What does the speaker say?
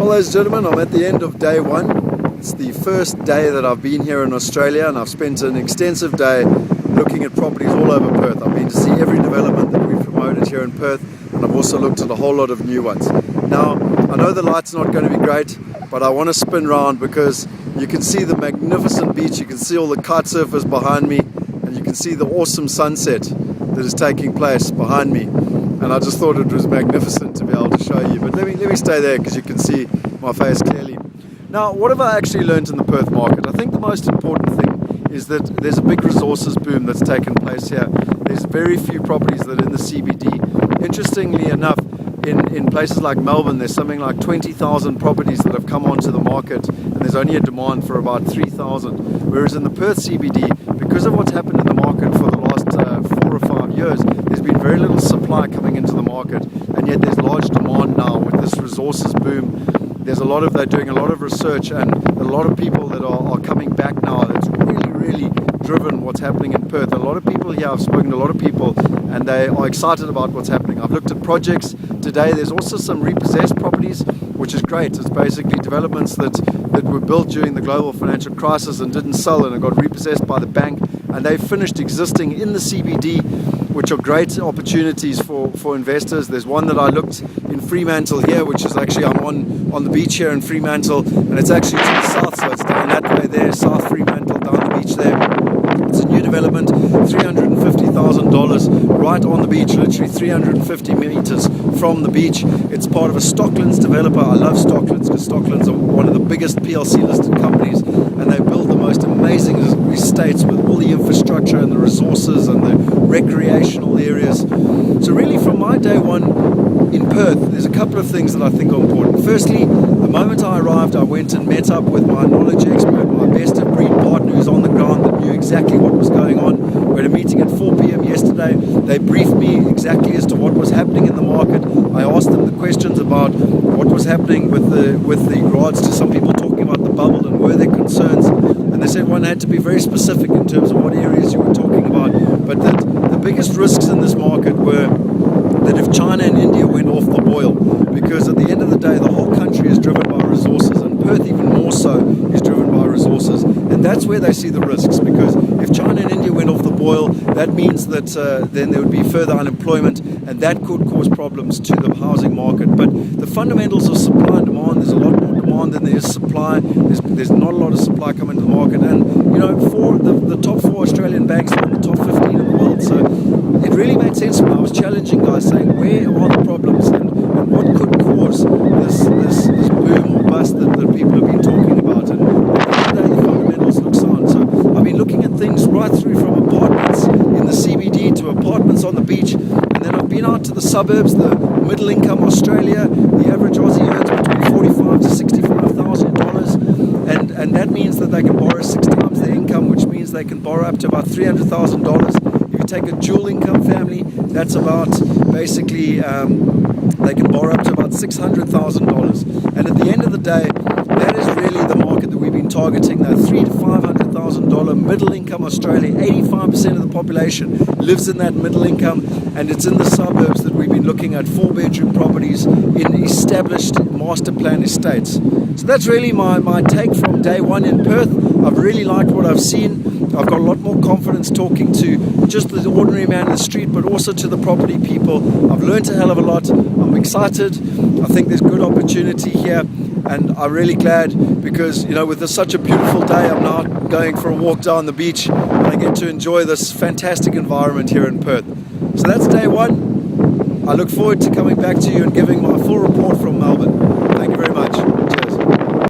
Well, ladies and gentlemen, I'm at the end of day one. It's the first day that I've been here in Australia, and I've spent an extensive day looking at properties all over Perth. I've been to see every development that we've promoted here in Perth, and I've also looked at a whole lot of new ones. Now, I know the light's not going to be great, but I want to spin round because you can see the magnificent beach, you can see all the kite surfers behind me, and you can see the awesome sunset that is taking place behind me. And I just thought it was magnificent to be able to show you. But let me stay there because you can see my face clearly. Now, what have I actually learned in the Perth market? I think the most important thing is that there's a big resources boom that's taken place here. There's very few properties that are in the CBD. Interestingly enough, in places like Melbourne, there's something like 20,000 properties that have come onto the market, and there's only a demand for about 3,000. Whereas in the Perth CBD, because of what's happened in the market for the last 4 or 5 years, there's been very little supply coming into the market, and yet there's large demand now with this resources boom. They're doing a lot of research, and a lot of people that are coming back now. That's really driven what's happening in Perth. A lot of people here, I've spoken to a lot of people, and they are excited about what's happening. I've looked at projects today. There's also some repossessed properties, which is great. It's basically developments that were built during the global financial crisis and didn't sell and got repossessed by the bank, and they've finished existing in the CBD, which are great opportunities for investors. There's one that I looked in Fremantle here, which is actually, I'm on the beach here in Fremantle, and it's actually to the south, so it's down that way there, South Fremantle, down the beach there. It's a new development, $350,000 right on the beach, literally 350 meters from the beach. It's part of a Stocklands developer. I love Stocklands because Stocklands are one of the biggest PLC listed companies, and they build the most amazing estates with all the infrastructure and the resources and the recreational areas. So really, from my day one in Perth, there's a couple of things that I think are important. Firstly, the moment I arrived, I went and met up with my knowledge expert, my best of breed partner who's on the ground that knew exactly what was going on. We had a meeting at 4 p.m. yesterday. They briefed me exactly as to what was happening in the market. I asked them the questions about what was happening with regards to some people talking about the bubble and were there concerns. And they said one had to be very specific in terms of what areas you were talking about, but that the biggest risks in this market were that if China and India went off the boil, because at the end of the day, the whole country is driven by resources, and Perth even more so is driven by resources, and that's where they see the risks, because if China and India went off the boil, that means that then there would be further unemployment, and that could cause problems to the housing market. But the fundamentals of supply and demand, there's a lot more demand than there is supply. There's not a lot of supply coming to the market, and for the top 4 Australian banks are in the top 15 in the world. So it really made sense to me. I was challenging guys, saying where are the problems and what could cause this boom or bust that people have been talking about. And the fundamentals look sound. So I've been looking at things right through from apartments in the CBD to apartments on the beach, and then I've been out to the suburbs, the middle income Australia. The average Aussie earns between $45,000 to $65,000, and that means that they can borrow 6 times their income, which means they can borrow up to about $300,000. If you take a dual income family, that's about basically they can borrow up to about $600,000. And at the end of the day, that is really the market that we've been targeting. That $300,000 to $500,000 middle income Australia. 85% of the population lives in that middle income, and it's in the suburbs that we've been looking at 4-bedroom properties in established master plan estates. So that's really my take from day one in Perth. I've really liked what I've seen. I've got a lot more confidence talking to just the ordinary man in the street, but also to the property people. I've learned a hell of a lot. I'm excited. I think there's good opportunity here, and I'm really glad because, with such a beautiful day, I'm now going for a walk down the beach, and I get to enjoy this fantastic environment here in Perth. So that's day one. I look forward to coming back to you and giving my full report from Melbourne. Thank you very much.